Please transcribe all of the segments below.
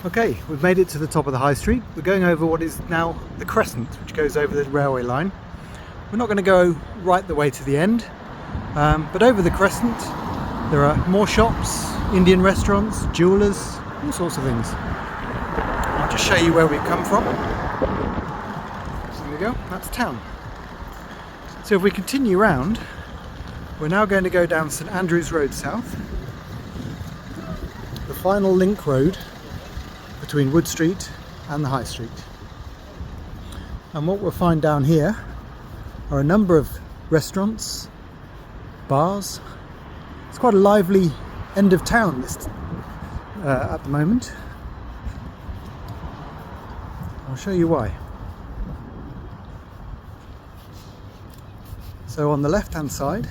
Okay, we've made it to the top of the high street. We're going over what is now the Crescent, which goes over the railway line. We're not going to go right the way to the end, but over the Crescent there are more shops, Indian restaurants, jewellers, all sorts of things. I'll just show you where we've come from. So there we go, that's town. So if we continue round, we're now going to go down St Andrews Road South, the final link road between Wood Street and the High Street. And what we'll find down here are a number of restaurants, bars. It's quite a lively end of town at the moment. I'll show you why. So on the left hand side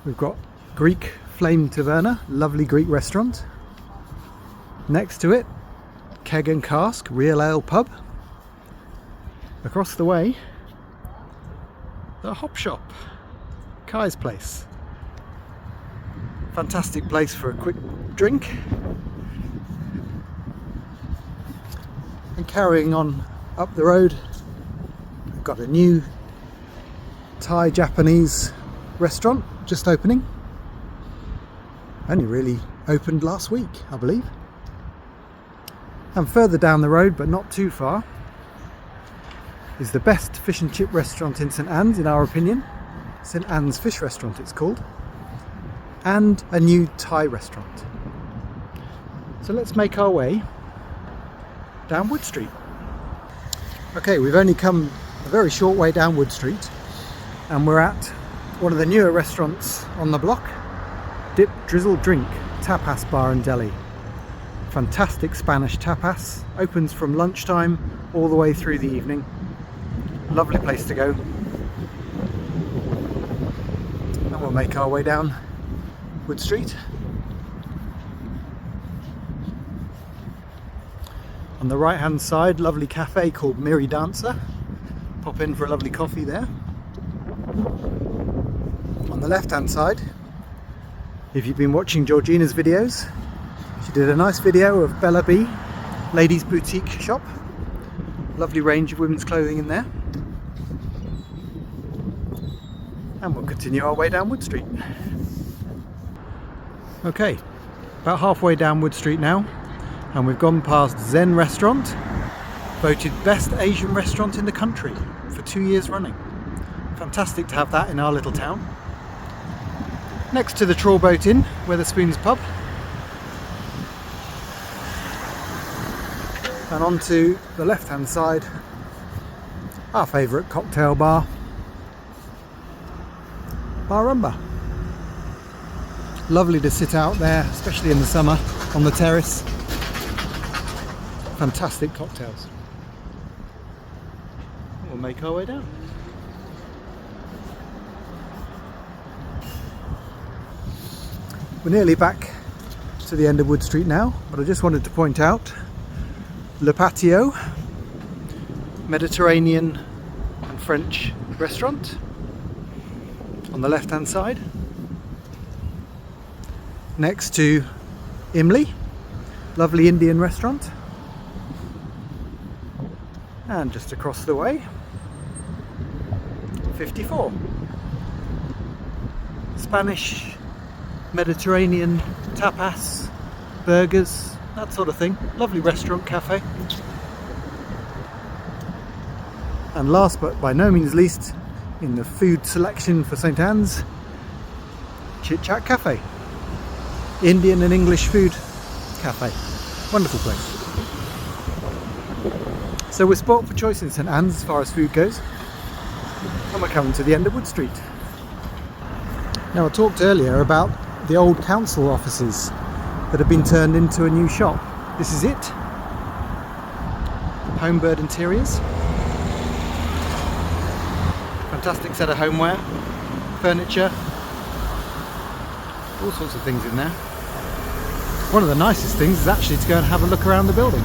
we've got Greek Flame Taverna, lovely Greek restaurant. Next to it, Keg and Cask Real Ale Pub. Across the way, the Hop Shop, Kai's Place. Fantastic place for a quick drink. And carrying on up the road, we've got a new Thai Japanese restaurant just opening. Only really opened last week, I believe. And further down the road, but not too far, is the best fish and chip restaurant in St Anne's, in our opinion. St Anne's Fish Restaurant it's called. And a new Thai restaurant. So let's make our way down Wood Street. Okay, we've only come a very short way down Wood Street, and we're at one of the newer restaurants on the block, Dip Drizzle Drink Tapas Bar and Deli. Fantastic Spanish tapas, opens from lunchtime all the way through the evening. Lovely place to go. And we'll make our way down Wood Street. On the right hand side, lovely cafe called Miri Dancer. Pop in for a lovely coffee there. On the left hand side, if you've been watching Georgina's videos, she did a nice video of Bella B, ladies boutique shop. Lovely range of women's clothing in there. And we'll continue our way down Wood Street. Okay, about halfway down Wood Street now, and we've gone past Zen Restaurant, voted best Asian restaurant in the country for 2 years running. Fantastic to have that in our little town. Next to the Trawl Boat Inn, Wetherspoons Pub. And on to the left hand side, our favourite cocktail bar, Bar Rumba. Lovely to sit out there, especially in the summer, on the terrace. Fantastic cocktails. We'll make our way down. We're nearly back to the end of Wood Street now, but I just wanted to point out Le Patio, Mediterranean and French restaurant on the left hand side, next to Imli, lovely Indian restaurant, and just across the way 54, Spanish Mediterranean tapas, burgers, that sort of thing. Lovely restaurant, cafe. And last but by no means least, in the food selection for St Anne's, Chit Chat Cafe. Indian and English food cafe. Wonderful place. So we're sport for choice in St Anne's as far as food goes. And we're coming to the end of Wood Street. Now I talked earlier about the old council offices that have been turned into a new shop. This is it. Homebird Interiors. Fantastic set of homeware, furniture, all sorts of things in there. One of the nicest things is actually to go and have a look around the building.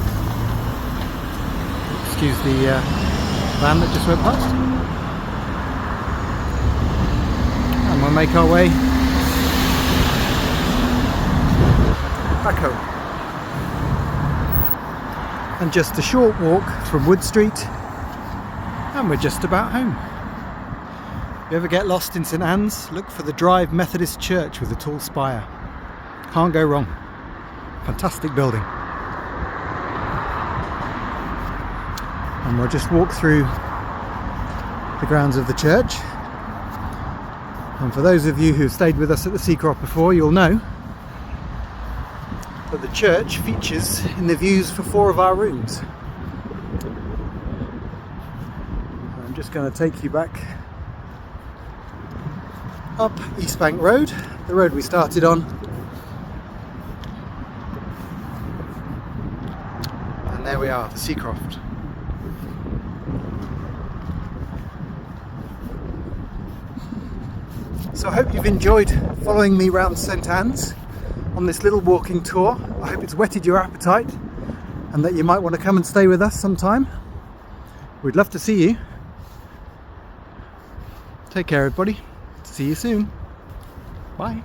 Excuse the van that just went past. And we'll make our way back home. and just a short walk from Wood Street, and we're just about home. If you ever get lost in St Anne's, look for the Drive Methodist Church with a tall spire. Can't go wrong. Fantastic building. And we'll just walk through the grounds of the church. And for those of you who've stayed with us at the Seacroft before, you'll know that the church features in the views for 4 of our rooms. I'm just going to take you back up East Bank Road, the road we started on, and there we are, the Seacroft. So I hope you've enjoyed following me around St Anne's on this little walking tour. I hope it's whetted your appetite and that you might want to come and stay with us sometime. We'd love to see you. Take care, everybody. See you soon. Bye.